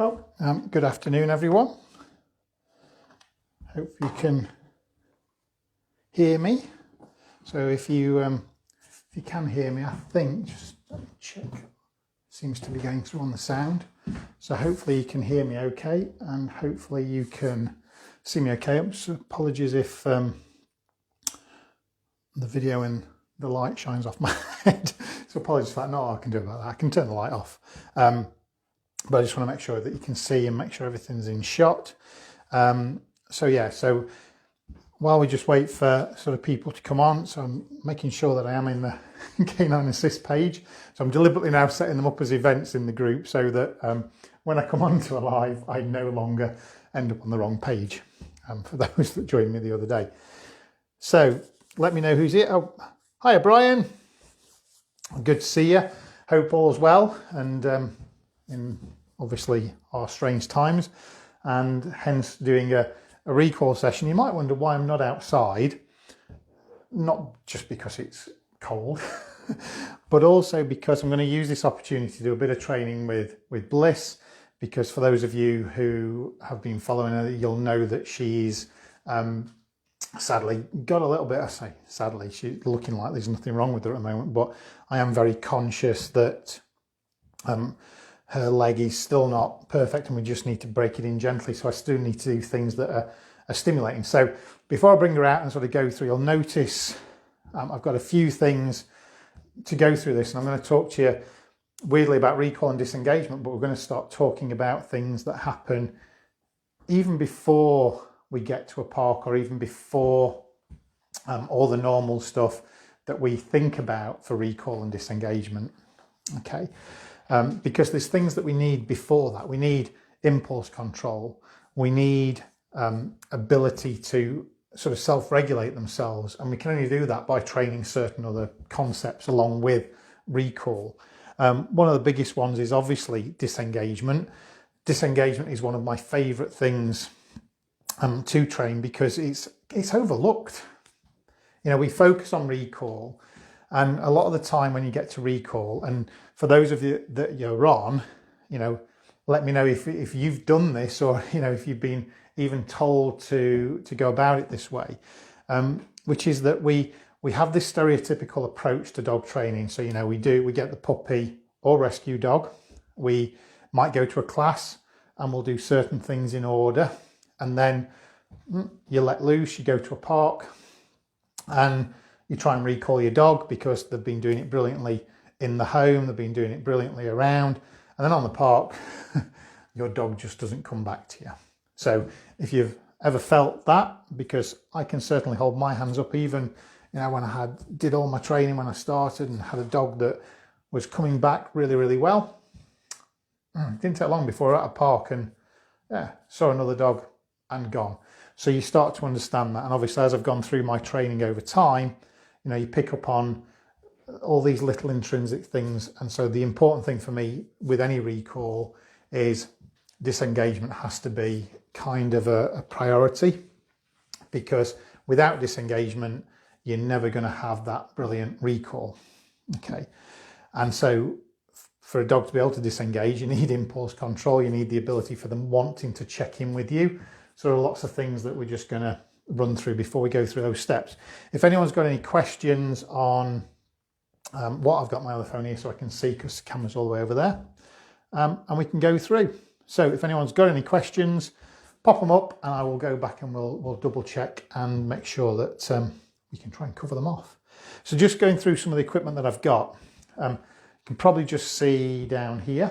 Good afternoon, everyone. Hope you can hear me. So if you can hear me, I think, just check, seems to be going through on the sound. So hopefully you can hear me okay, and hopefully you can see me okay. So apologies if the video and the light shines off my head. So apologies for that. No, I can do about that. I can turn the light off. But I just want to make sure that you can see and make sure everything's in shot. So while we just wait for sort of people to come on, so I'm making sure that I am in the Canine Assist page. So I'm deliberately now setting them up as events in the group so that when I come onto a live, I no longer end up on the wrong page, for those that joined me the other day. So let me know who's here. Oh, hiya, Brian. Good to see you. Hope all's well, and in obviously our strange times, and hence doing a recall session. You might wonder why I'm not outside, not just because it's cold, but also because I'm going to use this opportunity to do a bit of training with Bliss, because for those of you who have been following her, you'll know that she's sadly got a little bit, I say sadly, she's looking like there's nothing wrong with her at the moment, but I am very conscious that her leg is still not perfect and we just need to break it in gently. So I still need to do things that are stimulating. So before I bring her out and sort of go through, you'll notice I've got a few things to go through this, and I'm going to talk to you weirdly about recall and disengagement, but we're going to start talking about things that happen even before we get to a park, or even before all the normal stuff that we think about for recall and disengagement. Okay. Because there's things that we need before that. We need impulse control. We need ability to sort of self-regulate themselves. And we can only do that by training certain other concepts along with recall. One of the biggest ones is obviously disengagement. Disengagement is one of my favourite things to train because it's overlooked. You know, we focus on recall, and a lot of the time when you get to recall, and for those of you that you're on, you know, let me know if you've done this, or, you know, if you've been even told to go about it this way, which is that we have this stereotypical approach to dog training. So, you know, we get the puppy or rescue dog, we might go to a class and we'll do certain things in order, and then you let loose, you go to a park and you try and recall your dog because they've been doing it brilliantly in the home, they've been doing it brilliantly around, and then on the park, your dog just doesn't come back to you. So if you've ever felt that, because I can certainly hold my hands up, even, you know, when I did all my training when I started and had a dog that was coming back really, really well. It didn't take long before we were at a park and saw another dog and gone. So you start to understand that. And obviously, as I've gone through my training over time, you know, you pick up on all these little intrinsic things. And so the important thing for me with any recall is disengagement has to be kind of a priority, because without disengagement, you're never going to have that brilliant recall. Okay. And so for a dog to be able to disengage, you need impulse control. You need the ability for them wanting to check in with you. So there are lots of things that we're just going to run through before we go through those steps. If anyone's got any questions on what I've got my other phone here so I can see, because the camera's all the way over there, and we can go through. So if anyone's got any questions, pop them up and I will go back and we'll double check and make sure that we can try and cover them off. So just going through some of the equipment that I've got, you can probably just see down here,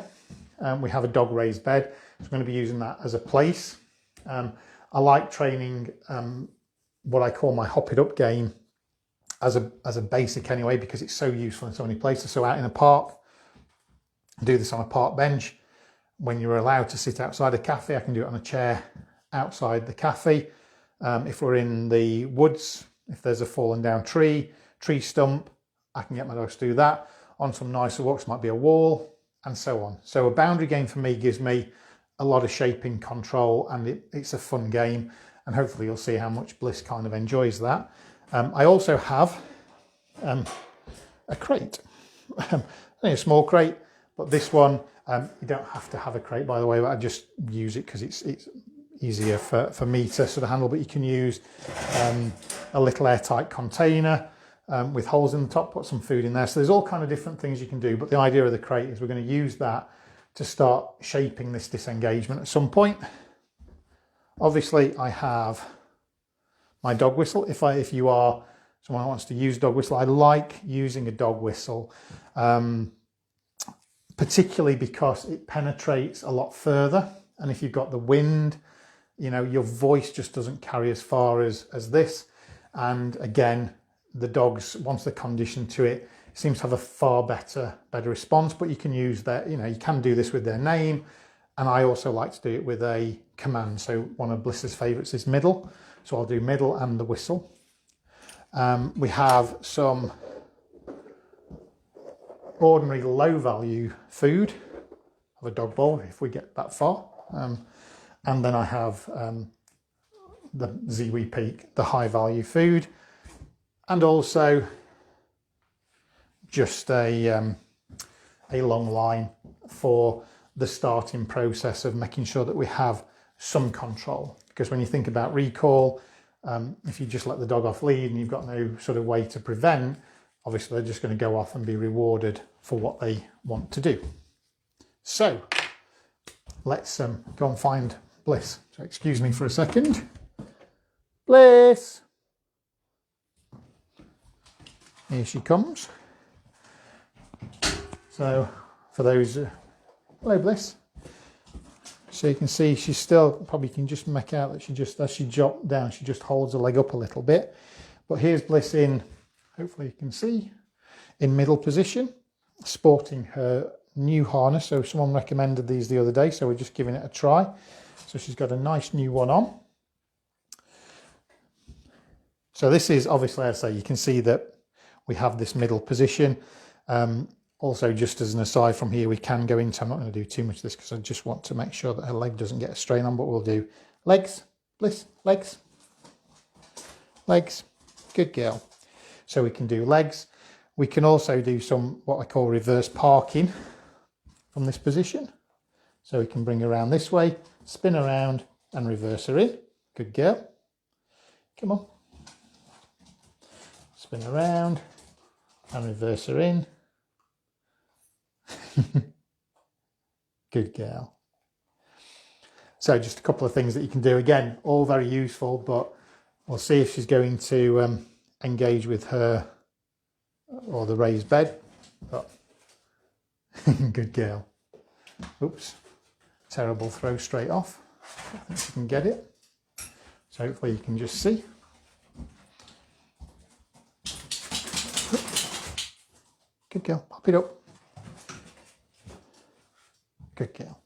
we have a dog raised bed. So I'm going to be using that as a place. I like training what I call my hop it up game as a basic anyway, because it's so useful in so many places. So out in a park, do this on a park bench. When you're allowed to sit outside a cafe, I can do it on a chair outside the cafe. If we're in the woods, if there's a fallen down tree stump, I can get my dogs to do that. On some nicer walks, might be a wall, and so on. So a boundary game for me gives me a lot of shaping control, and it's a fun game, and hopefully you'll see how much Bliss kind of enjoys that. I also have a crate, only a small crate, But this one, you don't have to have a crate, by the way, but I just use it because it's easier for me to sort of handle. But you can use a little airtight container with holes in the top, put some food in there. So there's all kind of different things you can do. But the idea of the crate is we're going to use that to start shaping this disengagement at some point. Obviously, I have my dog whistle. If you are someone who wants to use dog whistle, I like using a dog whistle, particularly because it penetrates a lot further. And if you've got the wind, your voice just doesn't carry as far as this. And again, the dogs, once they're conditioned to it, seems to have a far better response. But you can use that, you can do this with their name. And I also like to do it with a command. So one of Bliss's favourites is middle. So I'll do middle and the whistle. We have some ordinary low value food of a dog bowl if we get that far. And then I have the Ziwi Peak, the high value food. And also just a long line for the starting process of making sure that we have some control. Because when you think about recall, if you just let the dog off lead and you've got no sort of way to prevent, obviously they're just going to go off and be rewarded for what they want to do. So let's go and find Bliss. So excuse me for a second. Bliss! Here she comes. So for those, hello Bliss. So you can see she's still, probably can just make out that she just, as she dropped down, she just holds her leg up a little bit. But here's Bliss in, hopefully you can see, in middle position, sporting her new harness. So someone recommended these the other day, so we're just giving it a try. So she's got a nice new one on. So this is obviously, as I say, you can see that we have this middle position. Also, just as an aside from here, we can go into, I'm not going to do too much of this because I just want to make sure that her leg doesn't get a strain on, but we'll do legs, Bliss, legs, legs, good girl. So we can do legs. We can also do some, what I call reverse parking from this position. So we can bring her around this way, spin around and reverse her in. Good girl. Come on. Spin around and reverse her in. Good girl. So just a couple of things that you can do. Again, all very useful, but we'll see if she's going to engage with her or the raised bed. But good girl. Oops. Terrible throw straight off. I think she can get it. So hopefully you can just see. Good girl. Pop it up. Good girl.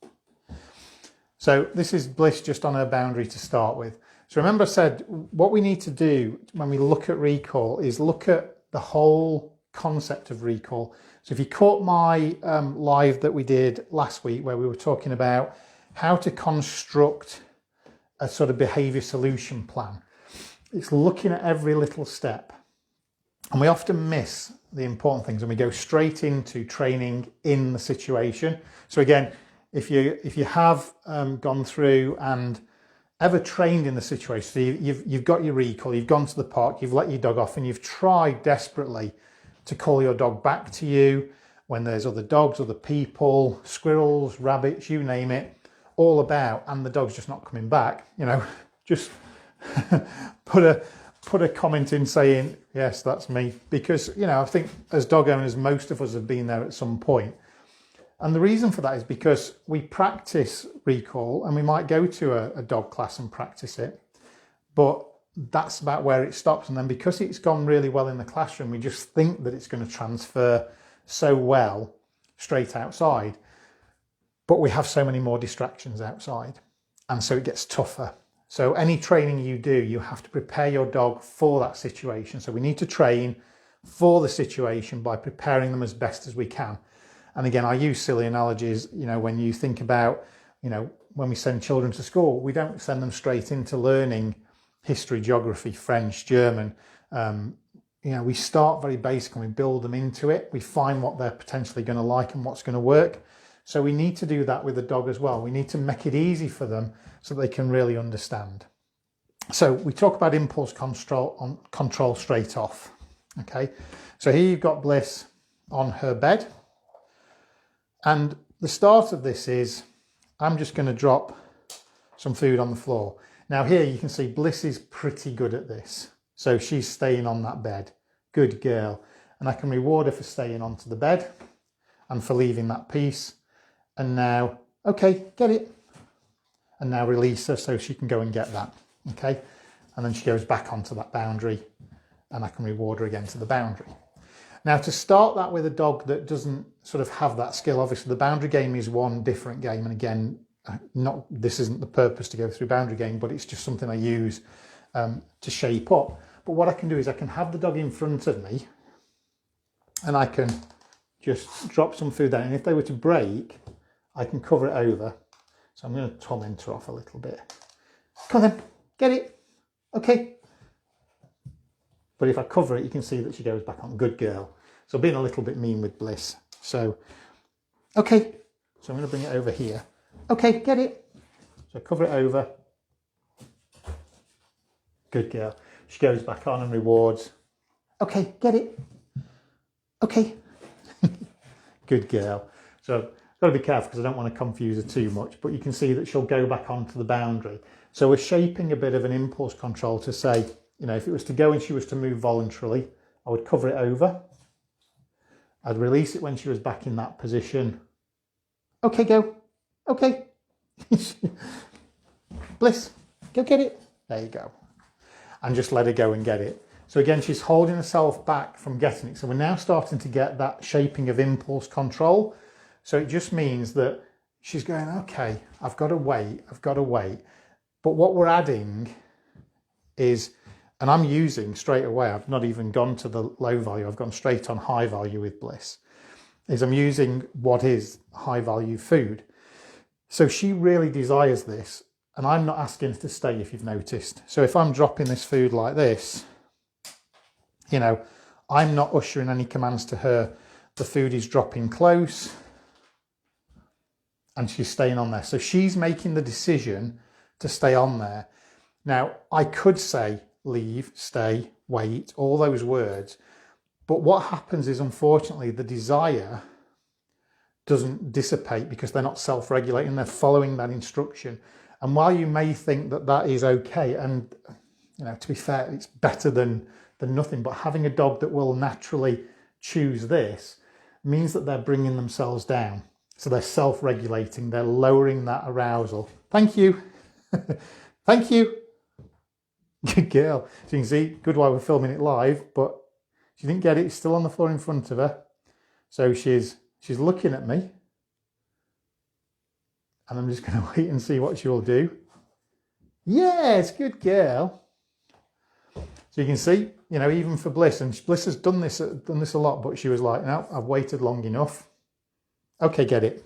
So this is Bliss just on her boundary to start with. So remember I said what we need to do when we look at recall is look at the whole concept of recall. So if you caught my live that we did last week where we were talking about how to construct a sort of behaviour solution plan, it's looking at every little step. And we often miss the important things and we go straight into training in the situation. So again, if you have gone through and ever trained in the situation, so you've got your recall, you've gone to the park, you've let your dog off and you've tried desperately to call your dog back to you when there's other dogs, other people, squirrels, rabbits, you name it, all about, and the dog's just not coming back, just put a comment in saying, yes, that's me. Because, I think as dog owners, most of us have been there at some point. And the reason for that is because we practice recall and we might go to a dog class and practice it, but that's about where it stops. And then because it's gone really well in the classroom, we just think that it's going to transfer so well straight outside. But we have so many more distractions outside. And so it gets tougher. So any training you do, you have to prepare your dog for that situation. So we need to train for the situation by preparing them as best as we can. And again, I use silly analogies, when you think about, when we send children to school, we don't send them straight into learning history, geography, French, German, we start very basic and we build them into it. We find what they're potentially going to like and what's going to work. So we need to do that with the dog as well. We need to make it easy for them so they can really understand. So we talk about impulse control straight off. Okay, so here you've got Bliss on her bed. And the start of this is, I'm just going to drop some food on the floor. Now here you can see Bliss is pretty good at this. So she's staying on that bed. Good girl. And I can reward her for staying onto the bed and for leaving that piece. And now, okay, get it. And now release her so she can go and get that. Okay. And then she goes back onto that boundary and I can reward her again to the boundary. Now to start that with a dog that doesn't sort of have that skill, obviously the boundary game is one different game. And again, this isn't the purpose to go through boundary game, but it's just something I use to shape up. But what I can do is I can have the dog in front of me and I can just drop some food down. And if they were to break, I can cover it over. So I'm going to torment her off a little bit. Come on then, get it. Okay. But if I cover it, you can see that she goes back on. Good girl. So being a little bit mean with Bliss. So, okay. So I'm going to bring it over here. Okay, get it. So cover it over. Good girl. She goes back on and rewards. Okay, get it. Okay. Good girl. So got to be careful because I don't want to confuse her too much, but you can see that she'll go back onto the boundary. So we're shaping a bit of an impulse control to say, if it was to go and she was to move voluntarily, I would cover it over. I'd release it when she was back in that position. Okay, go. Okay. Bliss, go get it. There you go. And just let her go and get it. So again, she's holding herself back from getting it. So we're now starting to get that shaping of impulse control. So it just means that she's going, okay, I've got to wait. But what we're adding is, and I'm using straight away, I've not even gone to the low value, I've gone straight on high value with Bliss, is I'm using what is high value food. So she really desires this, and I'm not asking her to stay, if you've noticed. So if I'm dropping this food like this, I'm not ushering any commands to her. The food is dropping close and she's staying on there. So she's making the decision to stay on there. Now, I could say leave, stay, wait, all those words. But what happens is, unfortunately, the desire doesn't dissipate because they're not self-regulating. They're following that instruction. And while you may think that that is okay, and to be fair, it's better than nothing, but having a dog that will naturally choose this means that they're bringing themselves down. So they're self-regulating, they're lowering that arousal. Thank you. Thank you. Good girl. So you can see, good while we're filming it live, but she didn't get it. It's still on the floor in front of her. So she's looking at me. And I'm just going to wait and see what she will do. Yes, good girl. So you can see, even for Bliss, and Bliss has done this a lot, but she was like, no, I've waited long enough. Okay, get it.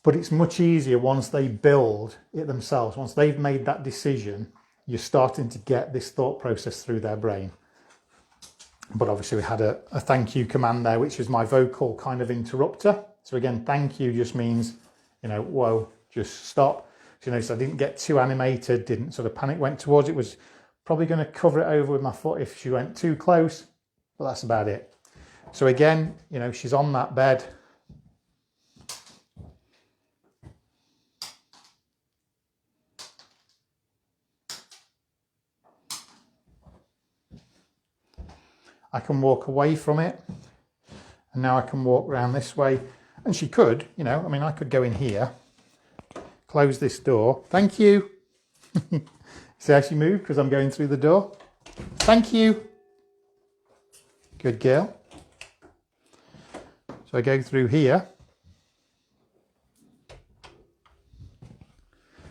But it's much easier once they build it themselves. Once they've made that decision, you're starting to get this thought process through their brain. But obviously we had a thank you command there, which is my vocal kind of interrupter. So again, thank you just means, whoa, just stop. So I didn't get too animated, didn't sort of panic, went towards it, was probably going to cover it over with my foot if she went too close, but that's about it. So again, she's on that bed. I can walk away from it, and now I can walk around this way. And she could, I could go in here, close this door. Thank you. See how she moved because I'm going through the door? Thank you. Good girl. So I go through here.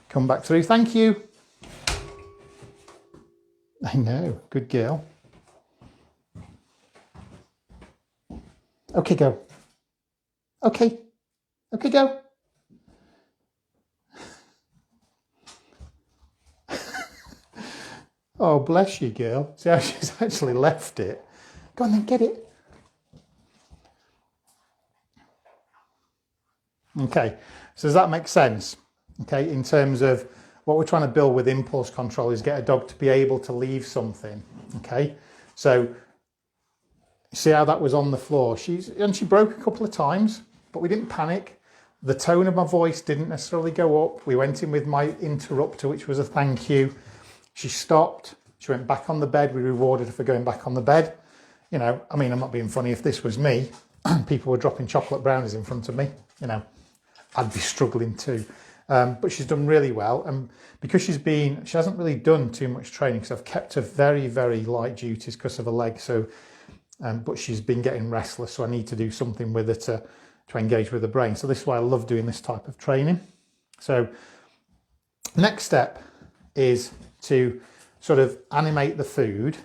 Come back through. Thank you. I know. Good girl. Okay, go. Okay. Okay, go. Oh, bless you, girl. See how she's actually left it. Go on then, get it. Okay, so does that make sense? Okay, in terms of what we're trying to build with impulse control is get a dog to be able to leave something. Okay, so see how that was on the floor. She broke a couple of times, but we didn't panic. The tone of my voice didn't necessarily go up. We went in with my interrupter, which was a thank you. She stopped. She went back on the bed. We rewarded her for going back on the bed. You know, I mean, I'm not being funny. If this was me, people were dropping chocolate brownies in front of me, you know, I'd be struggling too. But she's done really well. And because she hasn't really done too much training, because I've kept her very, very light duties because of her leg. So, but she's been getting restless. So I need to do something with her to engage with the brain. So this is why I love doing this type of training. So next step is to sort of animate the food.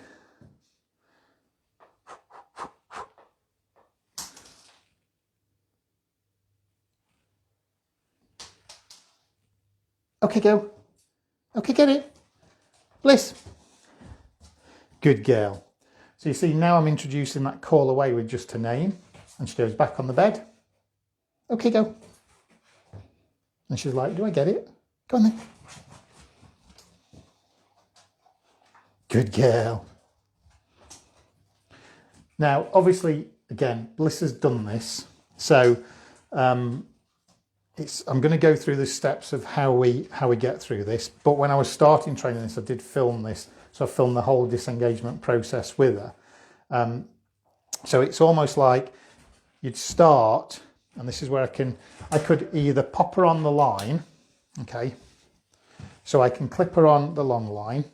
Okay, go. Okay, get it. Bliss. Good girl. So you see, now I'm introducing that call away with just her name. And she goes back on the bed. Okay, go. And she's like, do I get it? Go on then. Good girl. Now, obviously, again, Bliss has done this. So I'm going to go through the steps of how we get through this. But when I was starting training this, I did film this. So I filmed the whole disengagement process with her. So it's almost like you'd start, and this is where I could either pop her on the line, okay? So I can clip her on the long line.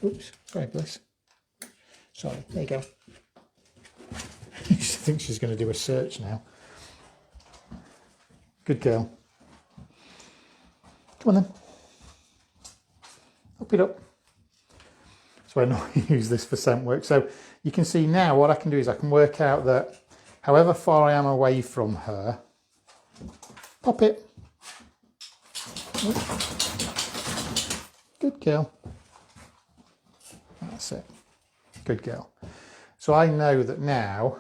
Oops, sorry, Bliss. Sorry, there you go. I think she's going to do a search now. Good girl. Come on then. Up it up. So I know I use this for scent work. So you can see now what I can do is I can work out that however far I am away from her, pop it. Good girl. That's it. Good girl. So I know that now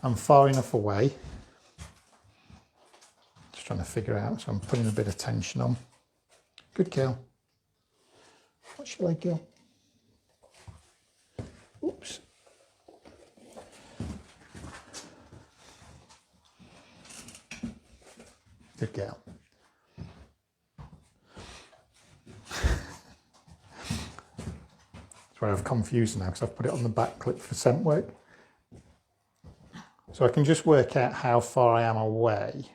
I'm far enough away. Just trying to figure out, so I'm putting a bit of tension on. Good girl. What's your leg, girl? Oops. Good girl. That's where I've confused now because I've put it on the back clip for scent work. So I can just work out how far I am away.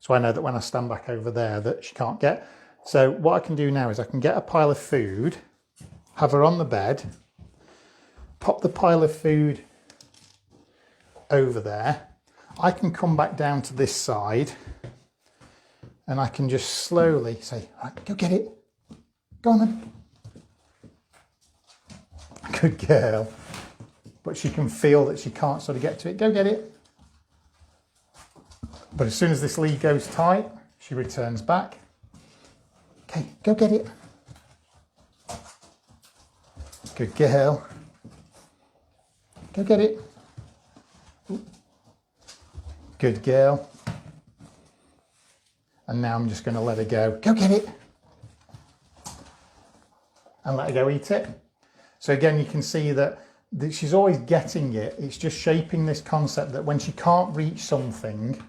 So I know that when I stand back over there that she can't get. So what I can do now is I can get a pile of food, have her on the bed, pop the pile of food over there. I can come back down to this side and I can just slowly say, right, go get it. Go on then. Good girl. But she can feel that she can't sort of get to it. Go get it. But as soon as this lead goes tight, she returns back. Okay, go get it. Good girl. Go get it. Good girl. And now I'm just going to let her go. Go get it. And let her go eat it. So again, you can see that she's always getting it. It's just shaping this concept that when she can't reach something,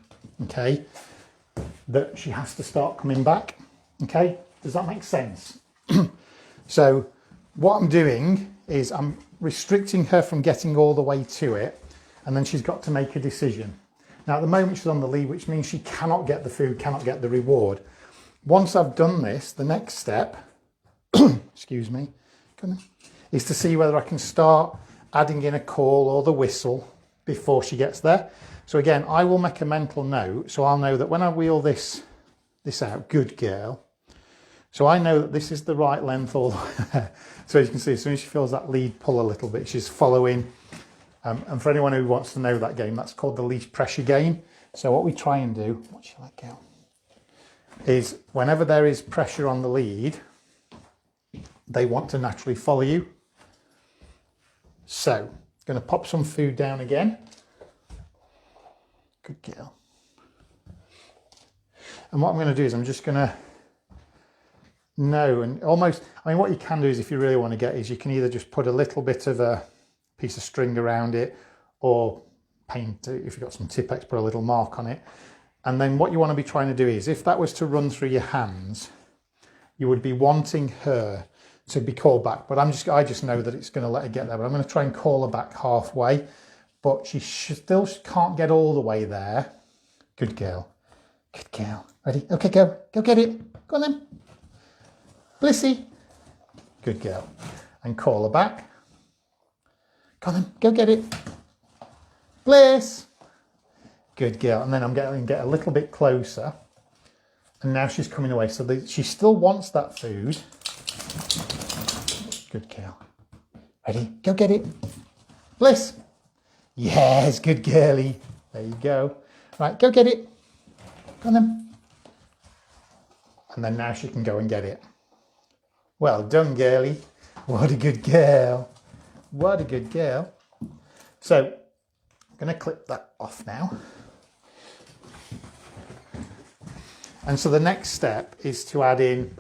okay, that she has to start coming back. Okay, does that make sense? So what I'm doing is I'm restricting her from getting all the way to it, and then she's got to make a decision. Now at the moment she's on the lead, which means she cannot get the food, cannot get the reward. Once I've done this, the next step, excuse me, is to see whether I can start adding in a call or the whistle before she gets there. So again, I will make a mental note, so I'll know that when I wheel this out, good girl. So I know that this is the right length all the way there. So you can see as soon as she feels that lead pull a little bit, she's following. And for anyone who wants to know that game, that's called the leash pressure game. So what we try and do, what shall I go? Is whenever there is pressure on the lead, they want to naturally follow you. So, going to pop some food down again. Good girl. And what I'm going to do is I'm just going to and almost, I mean, what you can do is if you really want to get is you can either just put a little bit of a piece of string around it, or paint, if you've got some Tipp-Ex, put a little mark on it. And then what you want to be trying to do is, if that was to run through your hands, you would be wanting her to be called back. But I just know that it's going to let her get there. But I'm going to try and call her back halfway. But she still can't get all the way there. Good girl. Good girl. Ready? Okay, go. Go get it. Go on then. Blissy. Good girl. And call her back. Go on then. Go get it. Bliss. Good girl. And then I'm going to get a little bit closer. And now she's coming away. So she still wants that food. Good girl. Ready? Go get it. Bliss. Yes, good girlie. There you go. Right, go get it. Go on then. And then now she can go and get it. Well done, girlie. What a good girl. What a good girl. So, I'm going to clip that off now. And so the next step is to add in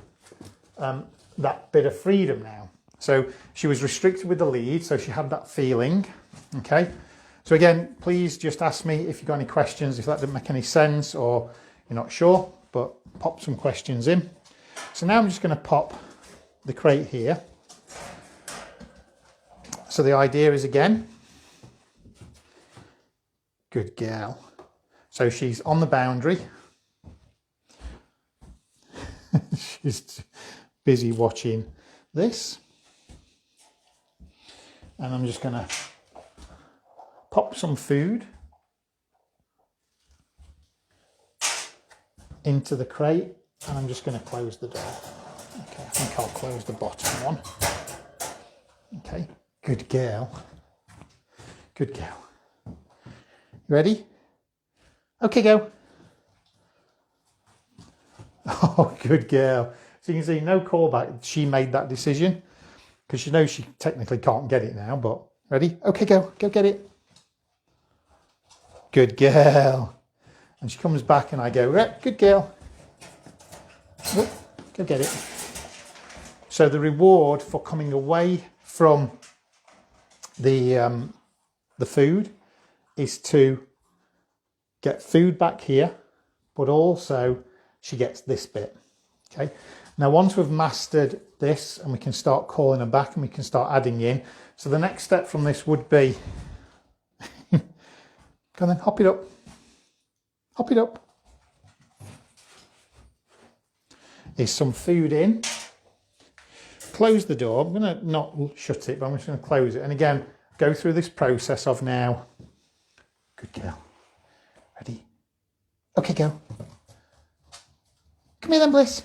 that bit of freedom now. So she was restricted with the lead, so she had that feeling. Okay. So again, please just ask me if you've got any questions, if that didn't make any sense or you're not sure, but pop some questions in. So now I'm just going to pop the crate here. So the idea is, again, good girl. So she's on the boundary. She's busy watching this. And I'm just going to pop some food into the crate, and I'm just going to close the door. Okay, I think I'll close the bottom one. Okay, good girl. Good girl. You ready? Okay, go. Oh, good girl. So you can see no callback. She made that decision because she knows she technically can't get it now, but ready? Okay, go. Go get it. Good girl. And she comes back and I go, right, good girl. Whoop, go get it. So the reward for coming away from the food is to get food back here, but also she gets this bit. Okay. Now, once we've mastered this and we can start calling her back and we can start adding in. So the next step from this would be, go on then, hop it up. Hop it up. Is some food in. Close the door. I'm going to not shut it, but I'm just going to close it. And again, go through this process of now. Good girl. Ready? Okay, go. Come here then, Bliss.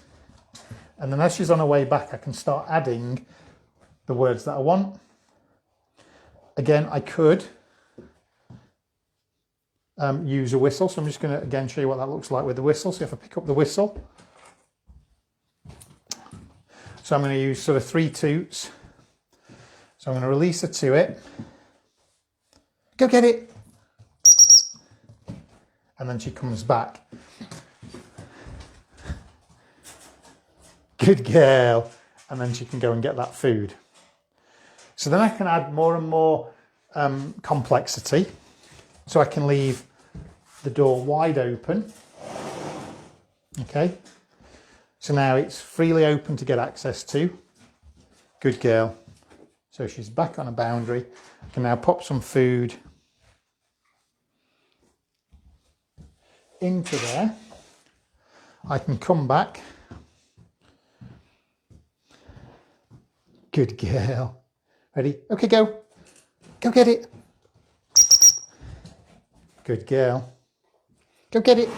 And then as she's on her way back, I can start adding the words that I want. Again, I could use a whistle. So I'm just going to, again, show you what that looks like with the whistle. So if I pick up the whistle, so I'm going to use sort of 3 toots. So I'm going to release her to it. Go get it. And then she comes back. Good girl. And then she can go and get that food. So then I can add more and more complexity. So I can leave the door wide open. Okay. So now it's freely open to get access to. Good girl. So she's back on a boundary. I can now pop some food into there. I can come back. Good girl. Ready? Okay, go. Go get it. Good girl. Go get it.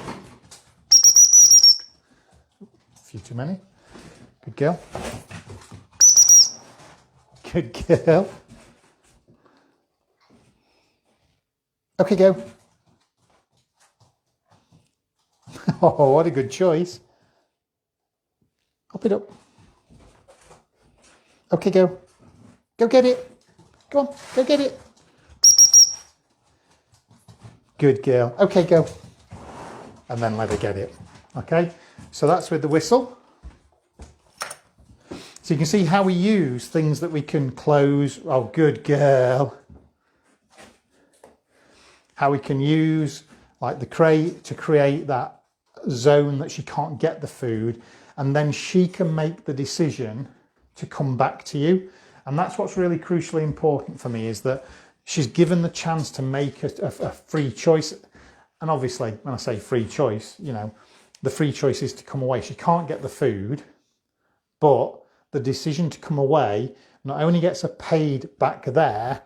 A few too many. Good girl. Good girl. Okay, go. Oh, what a good choice. Hop it up. Okay, go. Go get it. Go on, go get it. Good girl. Okay, go. And then let her get it. Okay, so that's with the whistle. So you can see how we use things that we can close. Oh, good girl. How we can use like the crate to create that zone that she can't get the food, and then she can make the decision to come back to you. And that's what's really crucially important for me, is that she's given the chance to make a free choice. And obviously, when I say free choice, you know, the free choice is to come away. She can't get the food, but the decision to come away not only gets her paid back there,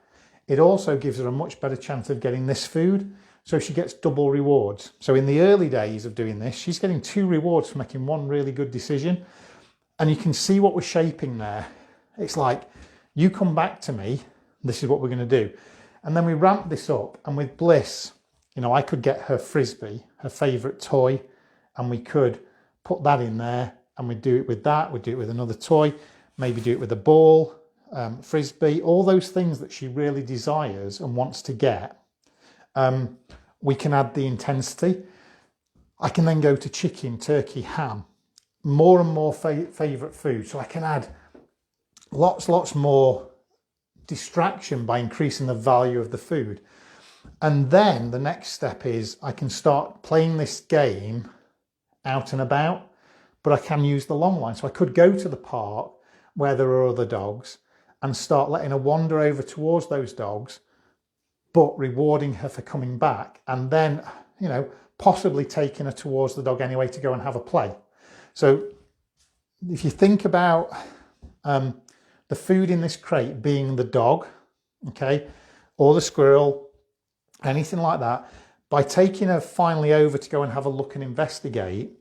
it also gives her a much better chance of getting this food. So she gets double rewards. So in the early days of doing this, she's getting 2 rewards for making one really good decision. And you can see what we're shaping there. It's like, you come back to me, this is what we're going to do. And then we ramp this up, and with Bliss, you know, I could get her frisbee, her favourite toy, and we could put that in there, and we'd do it with that, we'd do it with another toy, maybe do it with a ball, frisbee, all those things that she really desires and wants to get. We can add the intensity. I can then go to chicken, turkey, ham, more and more favourite food. So I can add lots more distraction by increasing the value of the food. And then the next step is I can start playing this game out and about, but I can use the long line. So I could go to the park where there are other dogs and start letting her wander over towards those dogs, but rewarding her for coming back, and then, you know, possibly taking her towards the dog anyway to go and have a play. So if you think about the food in this crate being the dog, okay, or the squirrel, anything like that, by taking her finally over to go and have a look and investigate,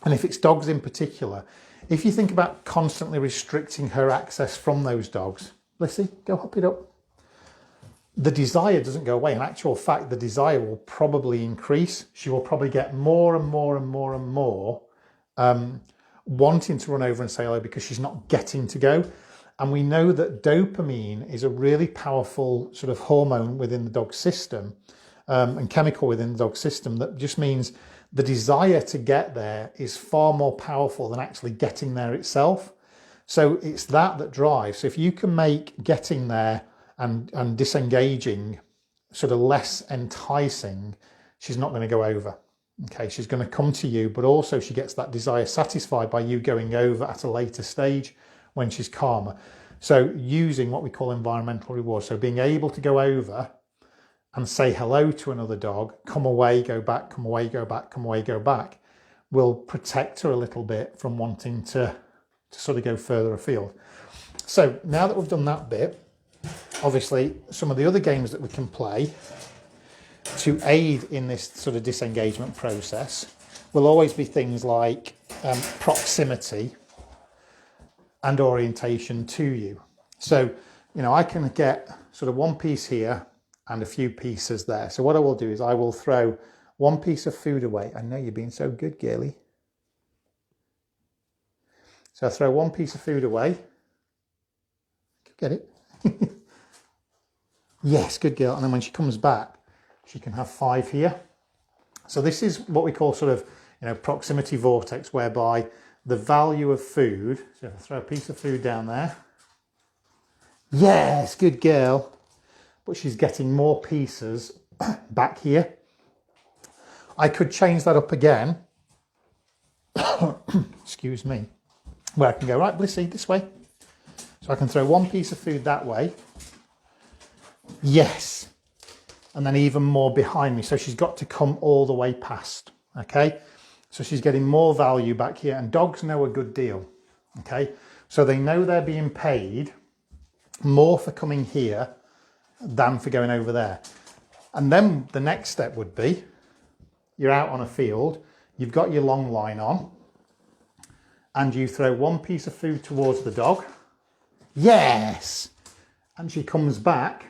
and if it's dogs in particular, if you think about constantly restricting her access from those dogs, Lissy, go hop it up. The desire doesn't go away. In actual fact, the desire will probably increase. She will probably get more and more and more and more wanting to run over and say hello because she's not getting to go. And we know that dopamine is a really powerful sort of hormone within the dog system and chemical within the dog system that just means the desire to get there is far more powerful than actually getting there itself. So it's that drives. So if you can make getting there and disengaging sort of less enticing, she's not going to go over. Okay, she's going to come to you, but also she gets that desire satisfied by you going over at a later stage when she's calmer. So using what we call environmental rewards, so being able to go over and say hello to another dog, come away, go back, come away, go back, come away, go back, will protect her a little bit from wanting to sort of go further afield. So now that we've done that bit, obviously some of the other games that we can play to aid in this sort of disengagement process will always be things like proximity and orientation to you. So, you know, I can get sort of one piece here and a few pieces there. So what I will do is I will throw one piece of food away. I know you're being so good, girly. So I throw one piece of food away. Get it? Yes, good girl. And then when she comes back, she can have 5 here. So this is what we call sort of, you know, proximity vortex, whereby the value of food, so if I throw a piece of food down there, yes, good girl, but she's getting more pieces back here. I could change that up again, excuse me, where I can go, right, Blissy, this way. So I can throw one piece of food that way, yes, and then even more behind me. So she's got to come all the way past, okay? So she's getting more value back here, and dogs know a good deal, okay? So they know they're being paid more for coming here than for going over there. And then the next step would be, you're out on a field, you've got your long line on, and you throw one piece of food towards the dog, yes, and she comes back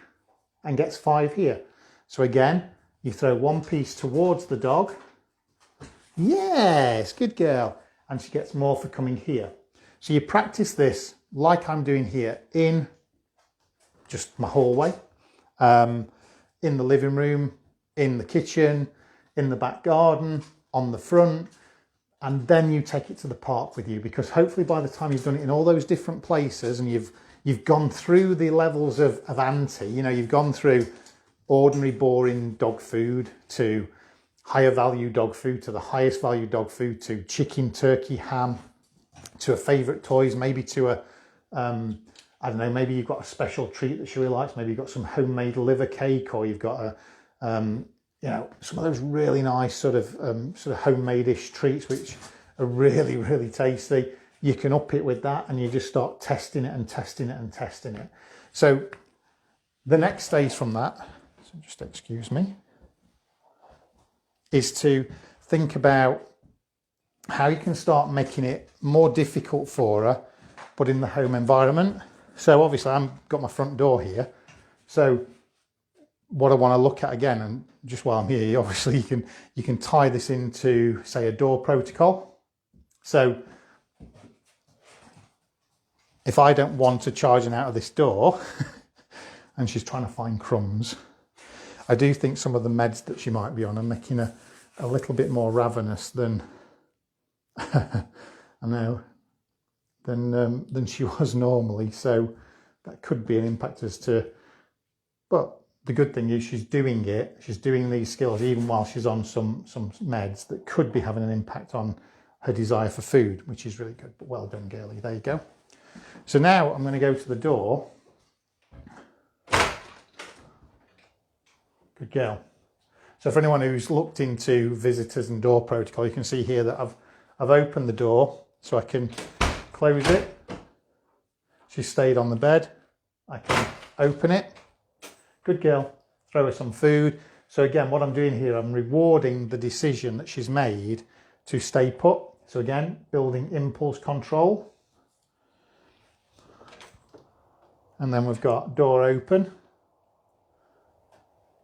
and gets 5 here. So again, you throw one piece towards the dog, yes, good girl, and she gets more for coming here. So you practice this like I'm doing here, in just my hallway, in the living room, in the kitchen, in the back garden, on the front, and then you take it to the park with you, because hopefully by the time you've done it in all those different places and you've gone through the levels of ante, you know, you've gone through ordinary boring dog food to higher value dog food, to the highest value dog food, to chicken, turkey, ham, to a favourite toys, maybe to a, I don't know, maybe you've got a special treat that she really likes, maybe you've got some homemade liver cake, or you've got a, you know, some of those really nice sort of homemade-ish treats which are really, really tasty. You can up it with that, and you just start testing it and testing it and testing it. So the next stage from that, so just excuse me, is to think about how you can start making it more difficult for her, but in the home environment. So obviously I've got my front door here. So what I want to look at again, and just while I'm here, obviously you can tie this into, say, a door protocol. So if I don't want her charging out of this door and she's trying to find crumbs, I do think some of the meds that she might be on are making her a little bit more ravenous than I know than she was normally. So that could be an impact as to, but the good thing is she's doing these skills even while she's on some meds that could be having an impact on her desire for food, which is really good. But well done, girlie. There you go. So now I'm going to go to the door. Good girl. So for anyone who's looked into visitors and door protocol, you can see here that I've opened the door so I can close it. She's stayed on the bed. I can open it. Good girl. Throw her some food. So again, what I'm doing here, I'm rewarding the decision that she's made to stay put. So again, building impulse control. And then we've got door open.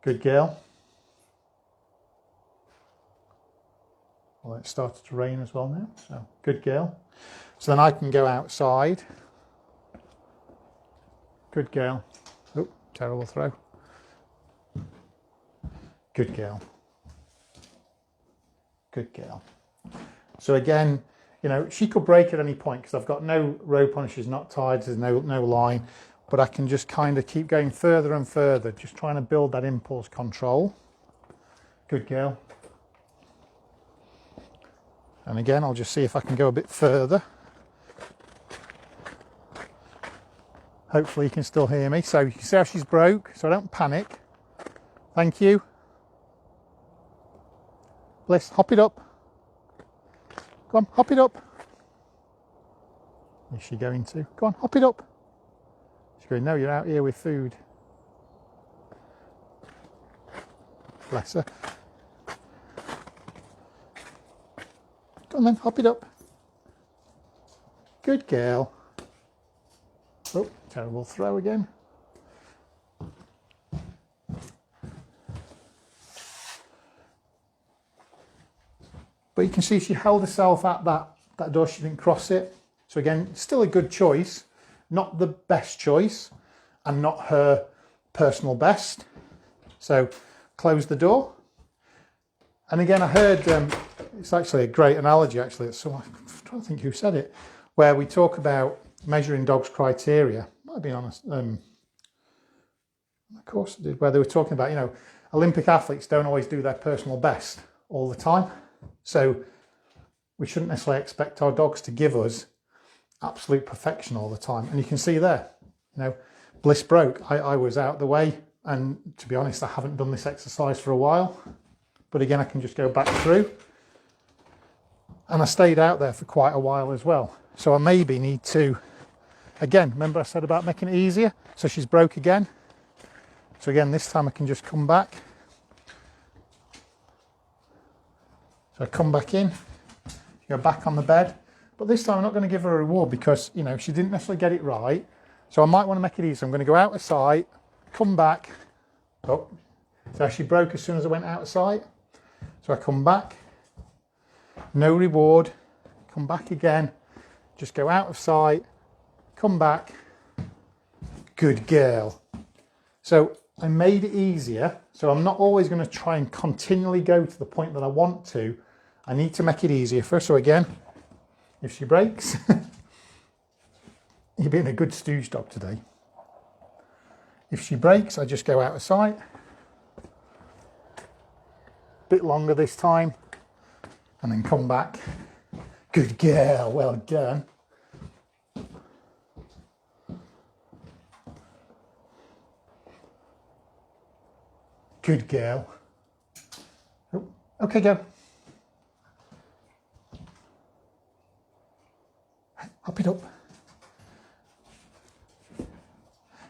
Good girl. Well, it started to rain as well now, so good girl. So then I can go outside. Good girl. Oh, terrible throw. Good girl. Good girl. So again, you know, she could break at any point because I've got no rope on, she's not tied, there's no line, but I can just kind of keep going further and further, just trying to build that impulse control. Good girl. And again, I'll just see if I can go a bit further. Hopefully you can still hear me. So you can see how she's broke, so I don't panic. Thank you. Bliss, hop it up. Go on, hop it up. Is she going to? Go on, hop it up. She's going, no, you're out here with food. Bless her. Go on then, hop it up. Good girl. Oh, terrible throw again. But you can see she held herself at that door, she didn't cross it. So again, still a good choice, not the best choice and not her personal best. So close the door. And again, I heard, it's actually a great analogy actually, I'm trying to think who said it, where we talk about measuring dogs' criteria. Might have been honest, of course I did, where they were talking about, you know, Olympic athletes don't always do their personal best all the time. So we shouldn't necessarily expect our dogs to give us absolute perfection all the time. And you can see there, you know, Bliss broke. I was out the way, and to be honest, I haven't done this exercise for a while. But again, I can just go back through. And I stayed out there for quite a while as well. So I maybe need to, again, remember I said about making it easier? So she's broke again. So again, this time I can just come back. So I come back in, go back on the bed. But this time I'm not going to give her a reward because, you know, she didn't necessarily get it right. So I might want to make it easy. So I'm going to go out of sight, come back. Oh, so she broke as soon as I went out of sight. So I come back, no reward, come back again, just go out of sight, come back, good girl. So I made it easier. So I'm not always going to try and continually go to the point that I want to. I need to make it easier for her. So again, if she breaks, you're being a good stooge dog today. If she breaks, I just go out of sight. Bit longer this time, and then come back. Good girl, well done. Good girl. Oh, okay, go. Hop it up.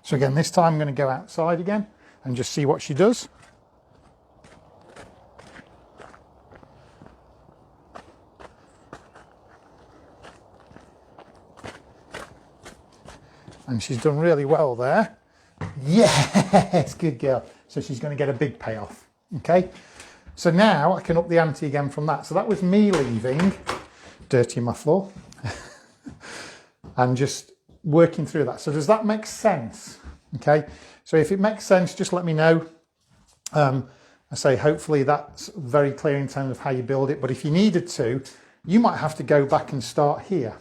So again, this time I'm going to go outside again and just see what she does. And she's done really well there. Yes, good girl. So she's going to get a big payoff. Okay. So now I can up the ante again from that. So that was me leaving, dirty my floor, and just working through that. So does that make sense? Okay. So if it makes sense, just let me know. I say hopefully that's very clear in terms of how you build it. But if you needed to, you might have to go back and start here.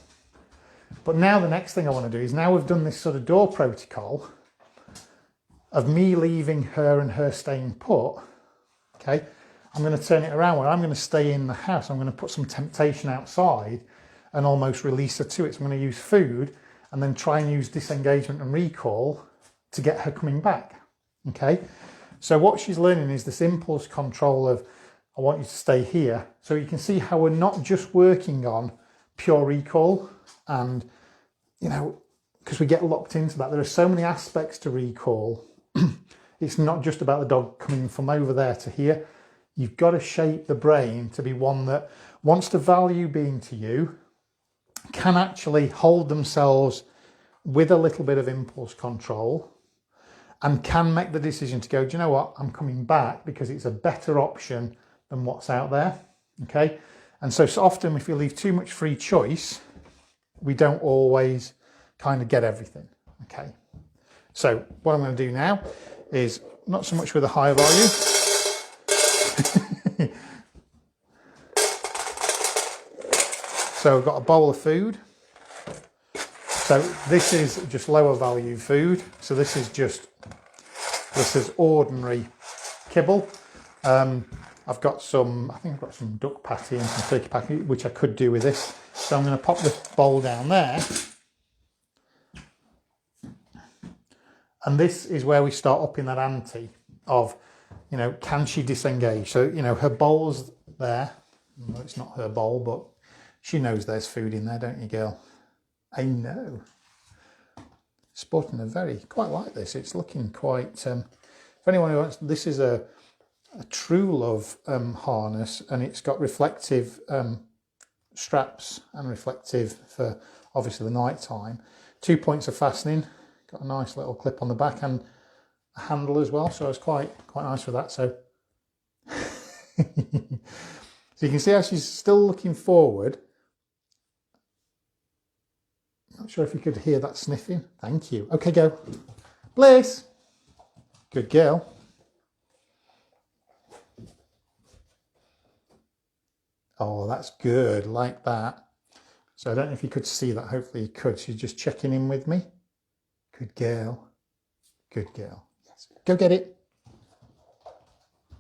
But now the next thing I want to do is, now we've done this sort of door protocol of me leaving her and her staying put, okay, I'm going to turn it around where I'm going to stay in the house. I'm going to put some temptation outside and almost release her to it. So I'm going to use food and then try and use disengagement and recall to get her coming back, okay? So what she's learning is this impulse control of, I want you to stay here. So you can see how we're not just working on pure recall. And, you know, because we get locked into that, there are so many aspects to recall. It's not just about the dog coming from over there to here. You've got to shape the brain to be one that wants to value being to you, can actually hold themselves with a little bit of impulse control, and can make the decision to go, do you know what, I'm coming back because it's a better option than what's out there. Okay. And so often if you leave too much free choice, we don't always kind of get everything. Okay. So what I'm going to do now is not so much with a high value. So I've got a bowl of food. So this is just lower value food. So this is ordinary kibble. I've got some, I think I've got some duck patty and some turkey patty, which I could do with this. So I'm going to pop the bowl down there. And this is where we start upping that ante of, you know, can she disengage? So, you know, her bowl's there. Well, it's not her bowl, but she knows there's food in there, don't you, girl? I know. Sporting quite like this. It's looking quite, if anyone who wants, this is a True Love harness, and it's got reflective straps and reflective for obviously the night time. 2 points of fastening, got a nice little clip on the back and a handle as well, so it's quite nice for that. So so you can see how she's still looking forward. Not sure if you could hear that sniffing. Thank you. Okay, go. Bliss. Good girl. Oh, that's good, like that. So I don't know if you could see that. Hopefully you could. She's just checking in with me. Good girl. Good girl. Yes. Go get it.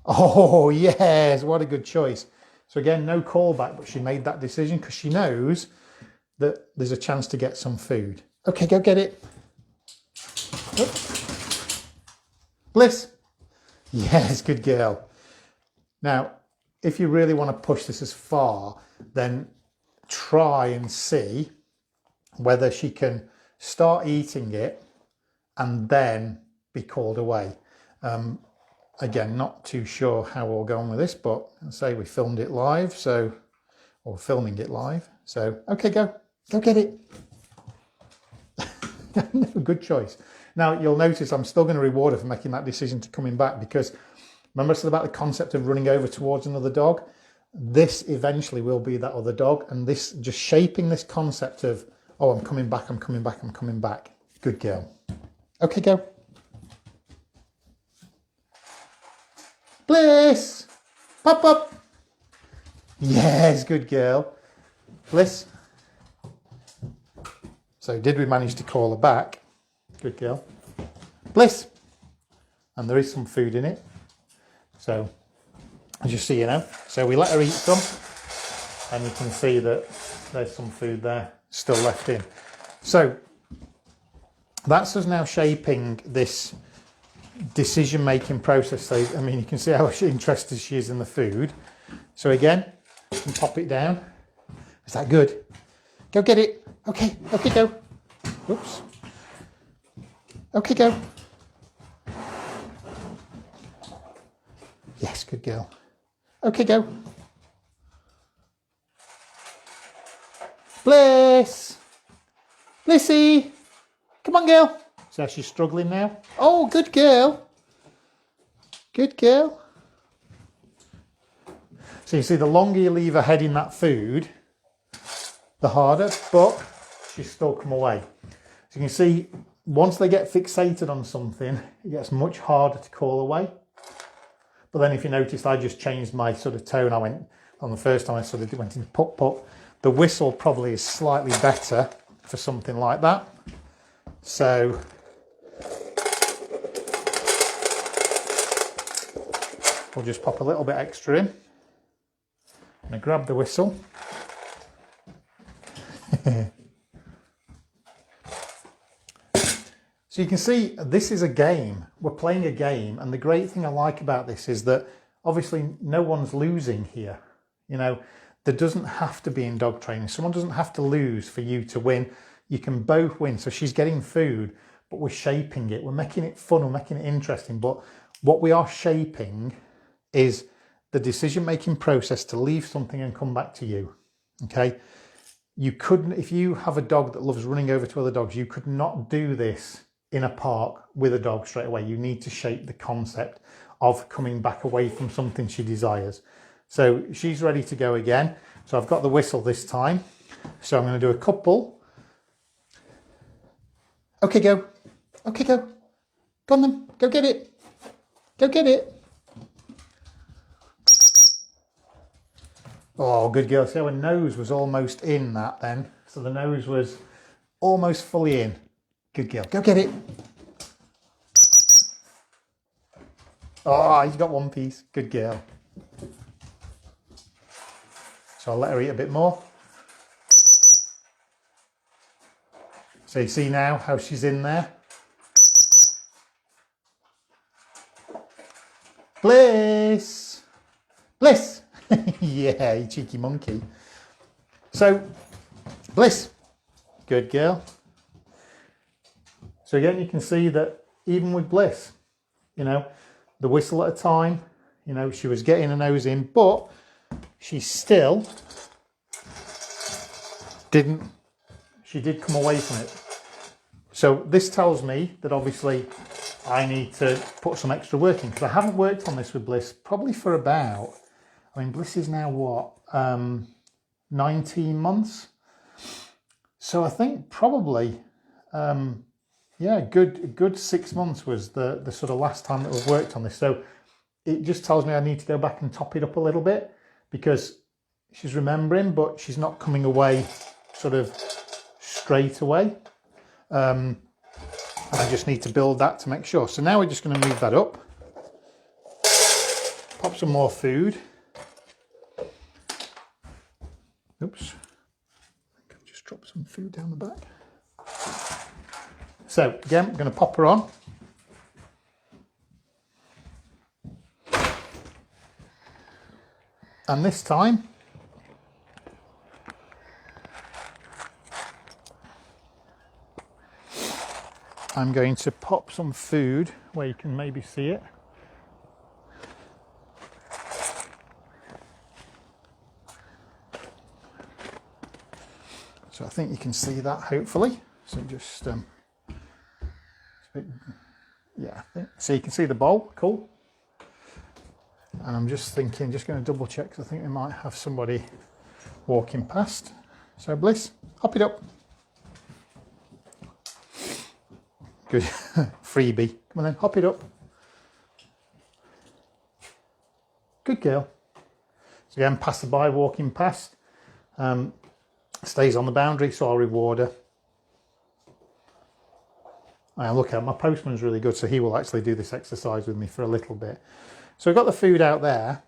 Oh, yes. What a good choice. So again, no callback, but she made that decision because she knows that there's a chance to get some food. Okay, go get it. Oh. Bliss. Yes, good girl. Now, if you really want to push this as far, then try and see whether she can start eating it and then be called away. Again, not too sure how we'll go on with this, but I'll say we filmed it live, so, or filming it live. So, okay, go get it. Good choice. Now, you'll notice I'm still going to reward her for making that decision to coming back, because remember I said about the concept of running over towards another dog? This eventually will be that other dog, and this just shaping this concept of Oh, I'm coming back, I'm coming back, I'm coming back. Good girl. Okay, go. Bliss! Pop up! Yes, good girl. Bliss. So did we manage to call her back? Good girl. Bliss. And there is some food in it. So, just so you know. So we let her eat some. And you can see that there's some food there still left in. So, that's us now shaping this decision-making process. So, I mean, you can see how interested she is in the food. So again, you can pop it down. Is that good? Go get it. Okay, okay, go. Oops. Okay, go. Yes, good girl. Okay, go. Bliss! Blissy! Come on, girl. So she's struggling now. Oh, good girl. Good girl. So you see, the longer you leave her head in that food, the harder, but she's still come away. So you can see, once they get fixated on something, it gets much harder to call away. But then if you noticed, I just changed my sort of tone. I went, on the first time I sort of went into pop pop. The whistle probably is slightly better for something like that. So we'll just pop a little bit extra in. I'm going to grab the whistle. So you can see this is a game. We're playing a game, and the great thing I like about this is that obviously no one's losing here. You know, there doesn't have to be in dog training. Someone doesn't have to lose for you to win. You can both win. So she's getting food, but we're shaping it. We're making it fun. We're making it interesting. But what we are shaping is the decision-making process to leave something and come back to you. Okay? You couldn't, if you have a dog that loves running over to other dogs, you could not do this in a park with a dog straight away. You need to shape the concept of coming back away from something she desires. So she's ready to go again. So I've got the whistle this time. So I'm going to do a couple. Okay, go. Okay, go. Go on then. Go get it. Go get it. Oh, good girl. See how her nose was almost in that then. So the nose was almost fully in. Good girl. Go get it. Oh, you got one piece. Good girl. So I'll let her eat a bit more. So you see now how she's in there. Bliss! Bliss! Yeah, you cheeky monkey. So, Bliss. Good girl. So again, you can see that even with Bliss, you know, the whistle at a time, you know, she was getting her nose in, but she still did come away from it. So this tells me that obviously I need to put some extra work in, because I haven't worked on this with Bliss probably for about, I mean, Bliss is now what, 19 months? So I think probably, yeah, good 6 months was the sort of last time that we've worked on this. So it just tells me I need to go back and top it up a little bit, because she's remembering, but she's not coming away sort of straight away. And I just need to build that to make sure. So now we're just going to move that up. Pop some more food. Oops. I think I've just dropped some food down the back. So again, I'm going to pop her on. And this time, I'm going to pop some food where you can maybe see it. So I think you can see that, hopefully. So just, yeah, so you can see the bowl, cool. And I'm just thinking, just going to double check, because I think we might have somebody walking past. So Bliss, hop it up. Good. Freebie. Come on then, hop it up. Good girl. So again, passerby walking past. Stays on the boundary, so I'll reward her. And look at my postman's really good, so he will actually do this exercise with me for a little bit. So we've got the food out there.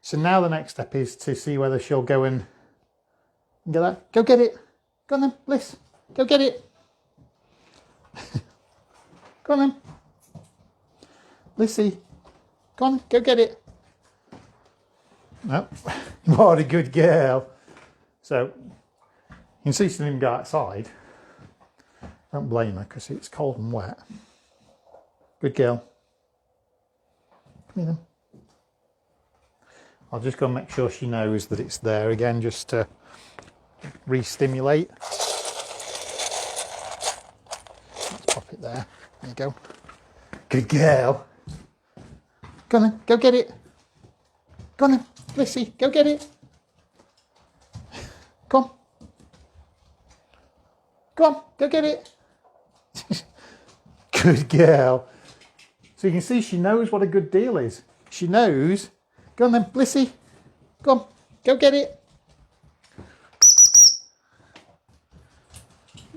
So now the next step is to see whether she'll go and get that. Go get it. Go on then, Bliss. Go get it. Go on then. Lissy. Go on, go get it. No. What a good girl. So you can see she didn't even go outside. Don't blame her because it's cold and wet. Good girl. Come here then. I'll just go and make sure she knows that it's there again, just to re-stimulate. Let's pop it there. There you go. Good girl. Go on then, go get it. Go on then, Lissy, go get it. Come on. Go on, go get it. Good girl. So you can see she knows what a good deal is. She knows. Go on then, Blissy. Go on, go get it.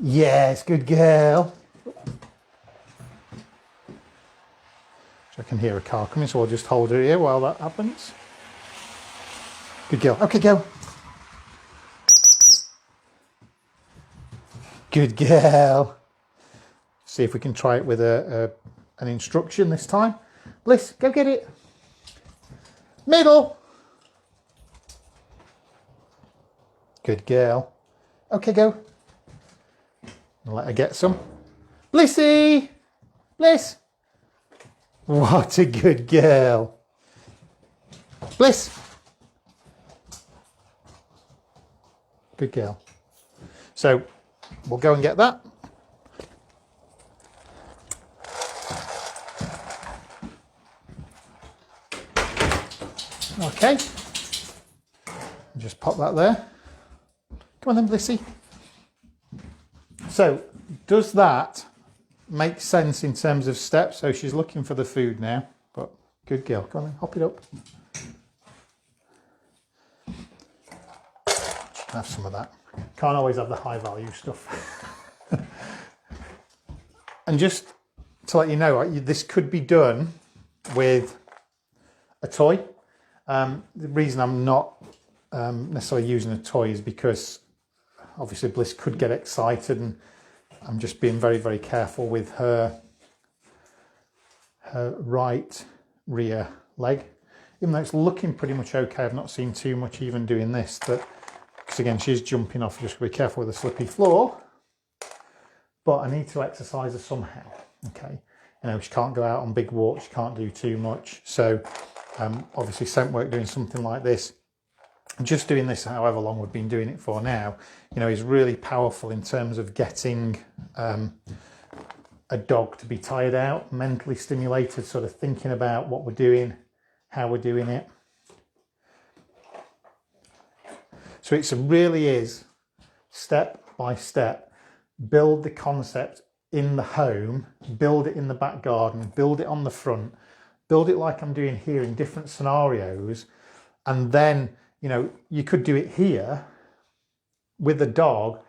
Yes, good girl. So I can hear a car coming, so I'll just hold her here while that happens. Good girl. Okay, go. Good girl. See if we can try it with an instruction this time. Bliss, go get it. Middle. Good girl. Okay, go. I'll let her get some. Blissy. Bliss. What a good girl. Bliss. Good girl. So we'll go and get that. Okay. Just pop that there. Come on then, Blissy. So does that make sense in terms of steps? So she's looking for the food now, but good girl. Come on then, hop it up. She can have some of that. Can't always have the high value stuff. And just to let you know, this could be done with a toy. The reason I'm not necessarily using a toy is because obviously Bliss could get excited, and I'm just being very, very careful with her right rear leg. Even though it's looking pretty much okay, I've not seen too much even doing this, but because again, she's jumping off, just be careful with the slippy floor. But I need to exercise her somehow, okay? You know, she can't go out on big walks, she can't do too much. So obviously scent work doing something like this, just doing this however long we've been doing it for now, you know, is really powerful in terms of getting a dog to be tired out, mentally stimulated, sort of thinking about what we're doing, how we're doing it. So it really is step by step, build the concept in the home, build it in the back garden, build it on the front, build it like I'm doing here in different scenarios. And then, you know, you could do it here with the dog.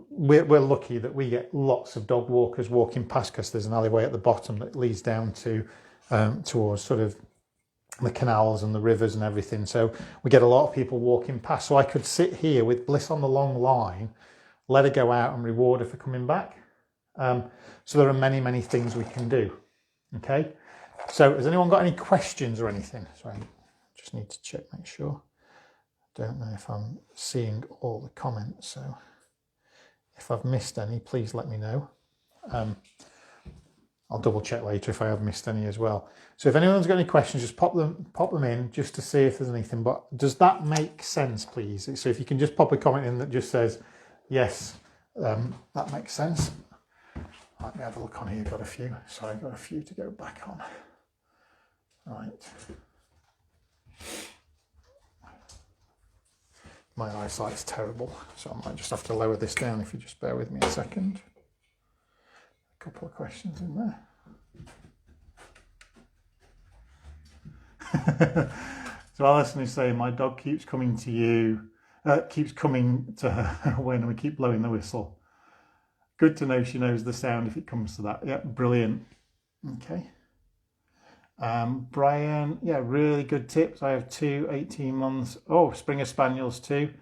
We're lucky that we get lots of dog walkers walking past, because there's an alleyway at the bottom that leads down to towards sort of the canals and the rivers and everything. So we get a lot of people walking past. So I could sit here with Bliss on the long line, let her go out and reward her for coming back. So there are many, many things we can do. Okay. So has anyone got any questions or anything? Sorry, just need to check, make sure. Don't know if I'm seeing all the comments. So if I've missed any, please let me know. I'll double check later if I have missed any as well. So if anyone's got any questions, just pop them in just to see if there's anything. But does that make sense, please? So if you can just pop a comment in that just says, yes, that makes sense. Let me have a look on here. Got a few. Sorry, I've got a few to go back on. Right. My eyesight's terrible, so I might just have to lower this down if you just bear with me a second. couple of questions in there. So Alison is saying, my dog keeps coming to you, keeps coming to her when we keep blowing the whistle. Good to know she knows the sound if it comes to that. Yeah, brilliant. Okay. Brian, yeah, really good tips. I have 2 18 months. Oh, Springer Spaniels too.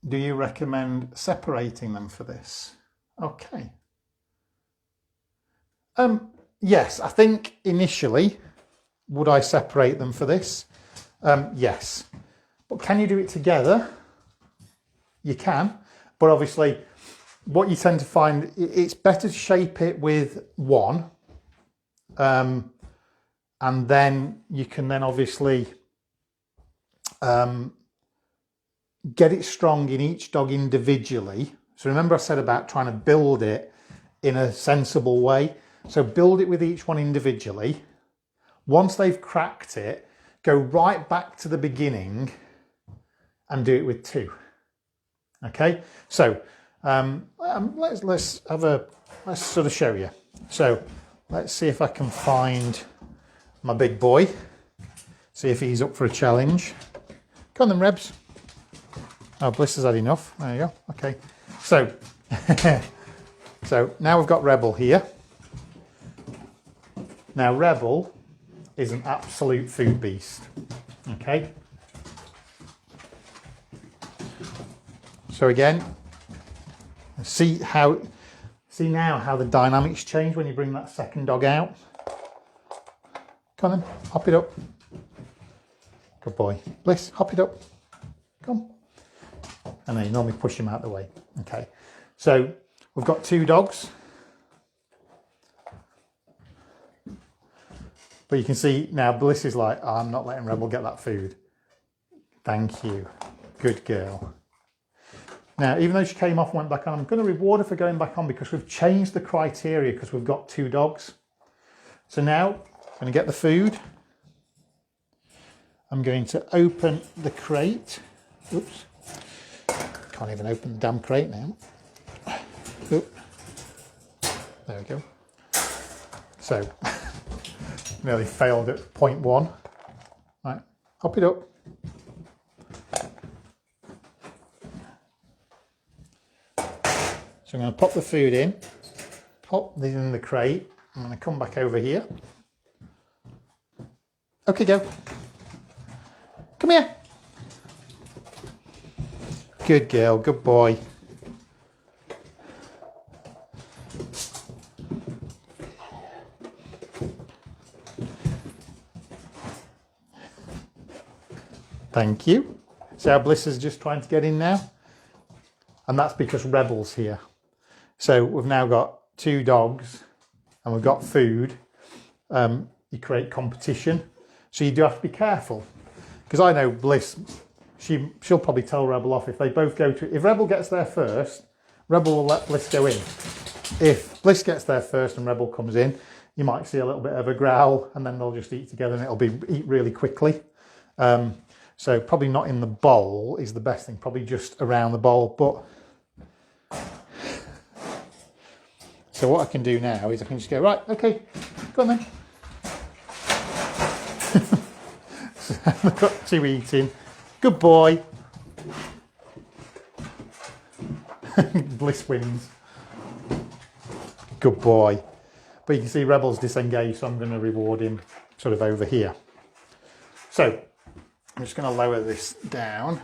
Do you recommend separating them for this? Okay. Yes, I think initially, would I separate them for this? Yes. But can you do it together? You can. But obviously, what you tend to find, it's better to shape it with one. And then you can then obviously get it strong in each dog individually. So remember I said about trying to build it in a sensible way. So build it with each one individually. Once they've cracked it, go right back to the beginning and do it with 2. Okay, so let's sort of show you. So let's see if I can find my big boy. See if he's up for a challenge. Come on then, Rebs. Oh, Bliss has had enough. There you go. Okay, so so now we've got Rebel here. Now Rebel is an absolute food beast. Okay. So again, see now how the dynamics change when you bring that second dog out. Come on then, hop it up. Good boy. Bliss, hop it up. Come. And then you normally push him out the way. Okay. So we've got 2 dogs. But you can see now Bliss is like, oh, I'm not letting Rebel get that food. Thank you. Good girl. Now, even though she came off and went back on, I'm going to reward her for going back on because we've changed the criteria because we've got 2 dogs. So now I'm going to get the food. I'm going to open the crate. Oops. Can't even open the damn crate now. Oop. There we go. So, nearly failed at point 1. Right, hop it up. So I'm going to pop the food in, pop these in the crate. I'm going to come back over here. Okay, go. Come here. Good girl, good boy. Thank you. See how Bliss is just trying to get in now? And that's because Rebel's here. So we've now got 2 dogs and we've got food. You create competition. So you do have to be careful. Because I know Bliss, she'll probably tell Rebel off if they both go to... If Rebel gets there first, Rebel will let Bliss go in. If Bliss gets there first and Rebel comes in, you might see a little bit of a growl and then they'll just eat together and it'll eat really quickly. So probably not in the bowl is the best thing, probably just around the bowl. But so what I can do now is I can just go, right, okay, go on then. So I've got 2 eating. Good boy. Bliss wins. Good boy. But you can see Rebel's disengaged, so I'm going to reward him sort of over here. So I'm just going to lower this down.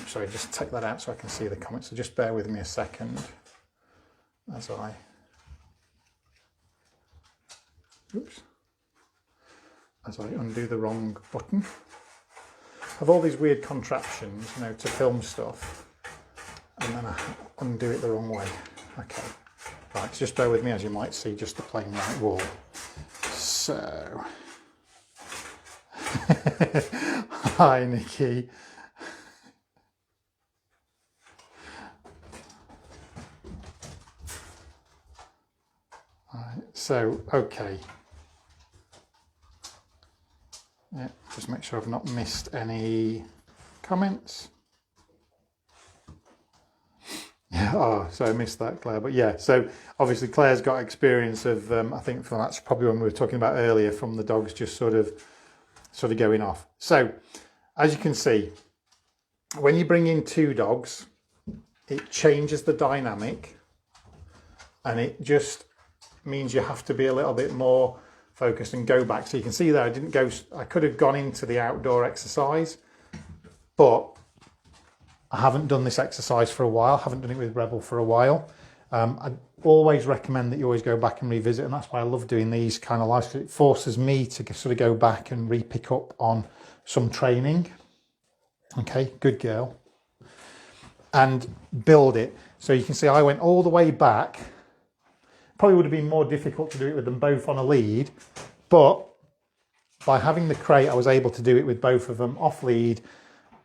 Sorry, just take that out so I can see the comments. So just bear with me a second as I... Oops. As I undo the wrong button. I have all these weird contraptions, you know, to film stuff. And then I undo it the wrong way. Okay. Right, so just bear with me as you might see just the plain white wall. So... Hi, Nikki. Right, so, okay. Yeah, just make sure I've not missed any comments. Yeah, Oh, so I missed that, Claire. But yeah, so obviously Claire's got experience of, I think from that's probably when we were talking about earlier, from the dogs just sort of going off. So as you can see, when you bring in 2 dogs, it changes the dynamic, and it just means you have to be a little bit more focused and go back. So you can see there, I could have gone into the outdoor exercise, but I haven't done this exercise for a while, haven't done it with Rebel for a while. I always recommend that you always go back and revisit, and that's why I love doing these kind of lives. It forces me to sort of go back and re-pick up on some training. Okay, good girl. And build it. So you can see I went all the way back. Probably would have been more difficult to do it with them both on a lead, but by having the crate, I was able to do it with both of them off lead.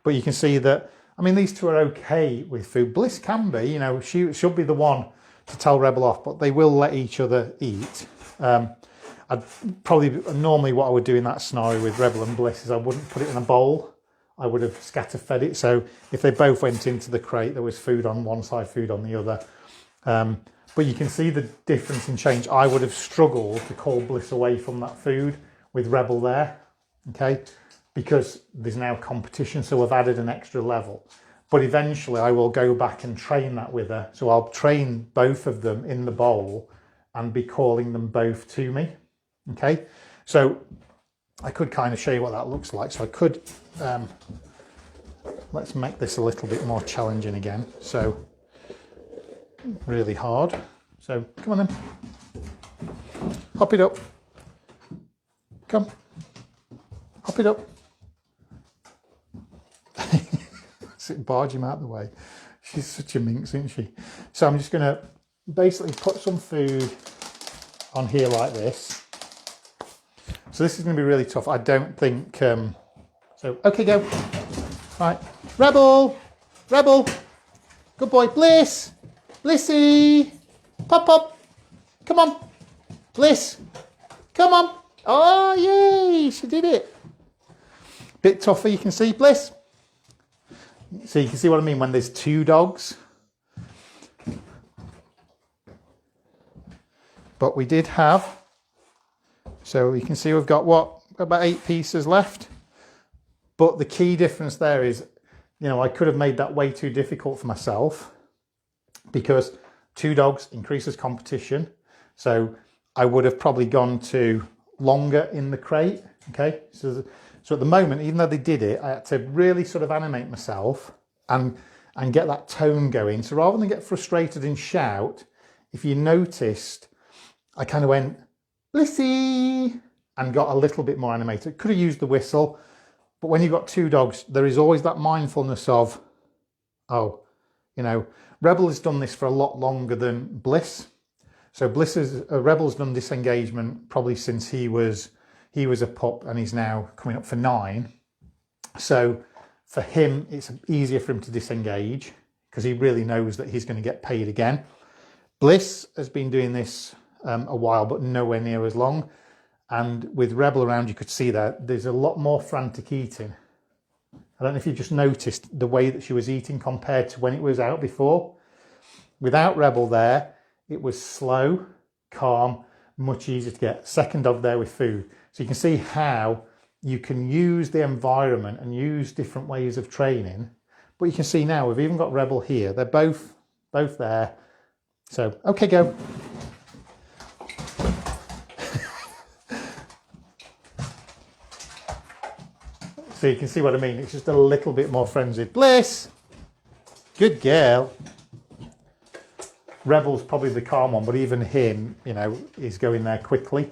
But you can see that, I mean, these 2 are okay with food. Bliss can be, you know, she should be the one to tell Rebel off, but they will let each other eat. I'd probably, normally what I would do in that scenario with Rebel and Bliss is I wouldn't put it in a bowl. I would have scatter fed it. So if they both went into the crate, there was food on one side, food on the other. But you can see the difference in change. I would have struggled to call Bliss away from that food with Rebel there, okay? Because there's now competition, so I've added an extra level. But eventually I will go back and train that with her. So I'll train both of them in the bowl and be calling them both to me, okay? So I could kind of show you what that looks like. So I could, let's make this a little bit more challenging again. So really hard. So come on then. Hop it up. Come. Hop it up. Barge him out of the way. She's such a minx, isn't she? So I'm just going to basically put some food on here like this. So this is going to be really tough. I don't think... So, okay, go. Right. Rebel. Rebel. Good boy. Bliss. Blissy. Pop, pop. Come on. Bliss. Come on. Oh, yay. She did it. Bit tougher, you can see. Bliss. So you can see what I mean when there's 2 dogs. But we did have... So you can see we've got, what, about 8 pieces left. But the key difference there is, you know, I could have made that way too difficult for myself because 2 dogs increases competition. So I would have probably gone to longer in the crate, okay? So at the moment, even though they did it, I had to really sort of animate myself and get that tone going. So rather than get frustrated and shout, if you noticed, I kind of went, Blissy, and got a little bit more animated. Could have used the whistle, but when you've got 2 dogs, there is always that mindfulness of, oh, you know, Rebel has done this for a lot longer than Bliss. So Rebel's done disengagement probably since he was a pup, and he's now coming up for 9. So for him, it's easier for him to disengage because he really knows that he's going to get paid again. Bliss has been doing this a while, but nowhere near as long. And with Rebel around, you could see that there's a lot more frantic eating. I don't know if you just noticed the way that she was eating compared to when it was out before. Without Rebel there, it was slow, calm, much easier to get. Second dog there with food. So you can see how you can use the environment and use different ways of training. But you can see now we've even got Rebel here. They're both there. So, okay, go. So you can see what I mean. It's just a little bit more frenzied. Bliss. Good girl. Rebel's probably the calm one, but even him, you know, is going there quickly.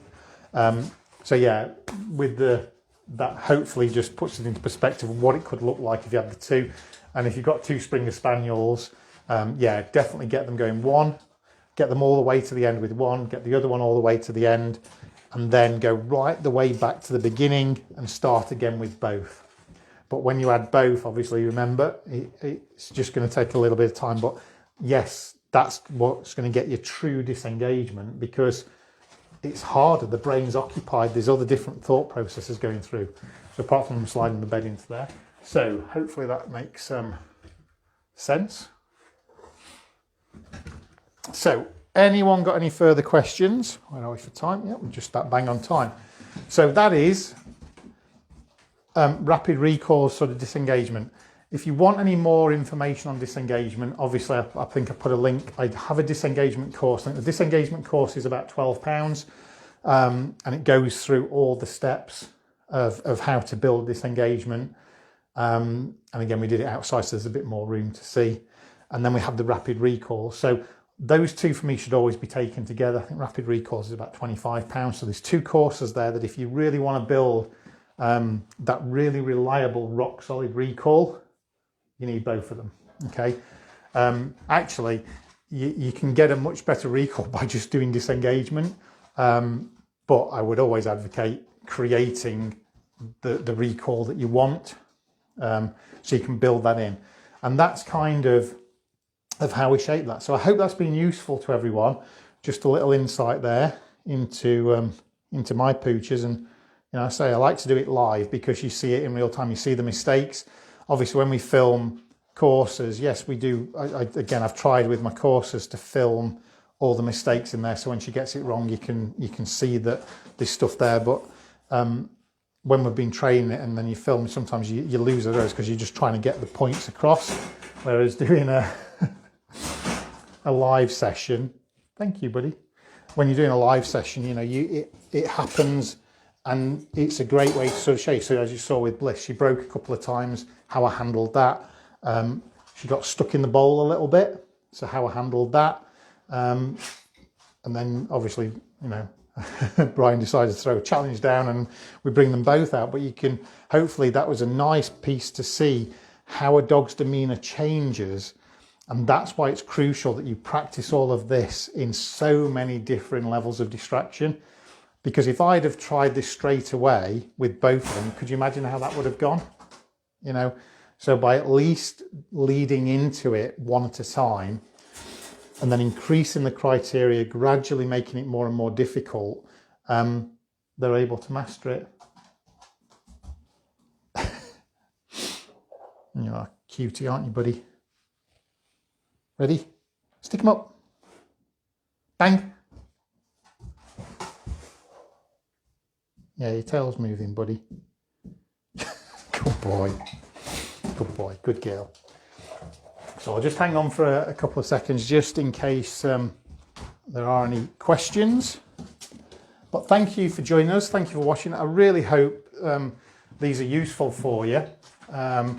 So yeah, with that hopefully just puts it into perspective of what it could look like if you had the 2. And if you've got 2 Springer Spaniels, yeah, definitely get them going. One, get them all the way to the end with one, get the other one all the way to the end, and then go right the way back to the beginning and start again with both. But when you add both, obviously, remember, it's just going to take a little bit of time. But yes, that's what's going to get you true disengagement, because it's harder. The brain's occupied. There's other different thought processes going through. So apart from sliding the bed into there. So hopefully that makes sense. So, anyone got any further questions? Where are we for time? Yeah, we're just that bang on time. So that is rapid recall sort of disengagement. If you want any more information on disengagement, obviously I think I put a link. I have a disengagement course. I think the disengagement course is about £12, and it goes through all the steps of how to build disengagement. And again, we did it outside, so there's a bit more room to see. And then we have the rapid recall. So those two for me should always be taken together. I think rapid recalls is about £25. So there's two courses there that if you really want to build that really reliable, rock solid recall, you need both of them. Okay. Actually, you can get a much better recall by just doing disengagement. But I would always advocate creating the recall that you want, so you can build that in. And that's kind of how we shape that. So I hope that's been useful to everyone. Just a little insight there into my pooches. And I say I like to do it live because you see it in real time. You see the mistakes. Obviously, when we film courses, yes, we do. Again, I've tried with my courses to film all the mistakes in there. So when she gets it wrong, you can see that there's stuff there. But when we've been training it and then you film, sometimes you lose those because you're just trying to get the points across. Whereas doing a live session, thank you, buddy. When you're doing a live session, it happens, and it's a great way to sort of show you. So as you saw with Bliss, she broke a couple of times. How I handled that. She got stuck in the bowl a little bit. So how I handled that. And then obviously, Brian decided to throw a challenge down and we bring them both out. But you can, hopefully that was a nice piece to see how a dog's demeanour changes. And that's why it's crucial that you practice all of this in so many different levels of distraction. Because if I'd have tried this straight away with both of them, could you imagine how that would have gone? So by at least leading into it one at a time, and then increasing the criteria, gradually making it more and more difficult, they're able to master it. You're a cutie, aren't you, buddy? Ready? Stick them up. Bang. Yeah, your tail's moving, buddy. Good boy. Good boy. Good girl. So I'll just hang on for a couple of seconds just in case there are any questions. But thank you for joining us. Thank you for watching. I really hope these are useful for you. I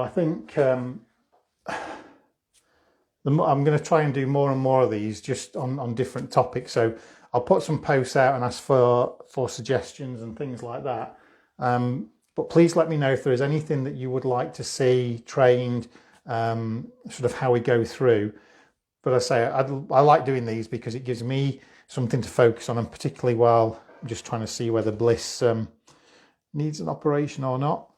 think I'm going to try and do more and more of these just on different topics. So I'll put some posts out and ask for suggestions and things like that. But please let me know if there is anything that you would like to see trained, sort of how we go through. But I say I like doing these because it gives me something to focus on, and particularly while I'm just trying to see whether Bliss needs an operation or not.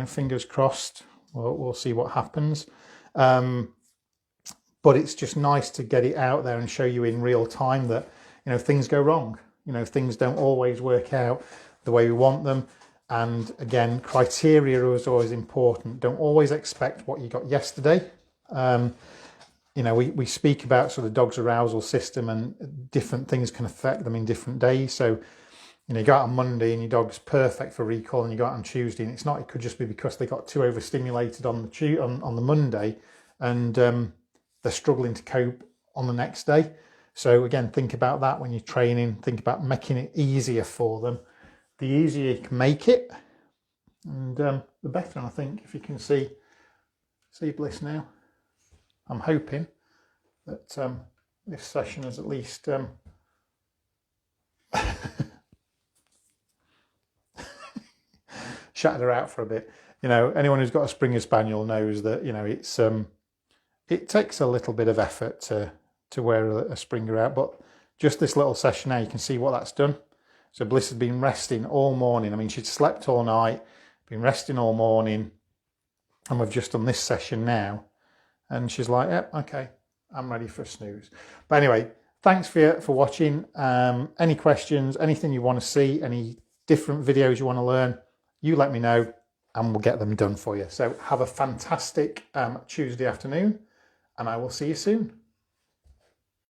Fingers crossed. We'll see what happens. But it's just nice to get it out there and show you in real time that things go wrong. Things don't always work out the way we want them. And again, criteria is always important. Don't always expect what you got yesterday. We speak about sort of dog's arousal system, and different things can affect them in different days. So, you go out on Monday and your dog's perfect for recall, and you go out on Tuesday and it's not. It could just be because they got too overstimulated on the Monday, and they're struggling to cope on the next day. So again, think about that when you're training. Think about making it easier for them. The easier you can make it, and the better. And I think if you can see Bliss now, I'm hoping that this session has at least shattered her out for a bit. Anyone who's got a Springer Spaniel knows that it's it takes a little bit of effort to wear a Springer out, but just this little session now, you can see what that's done. So Bliss has been resting all morning. I mean, she'd slept all night, been resting all morning, and we've just done this session now, and she's like, "Yep, okay, I'm ready for a snooze." But anyway, thanks for watching. Any questions, anything you want to see, any different videos you want to learn, you let me know, and we'll get them done for you. So have a fantastic Tuesday afternoon, and I will see you soon.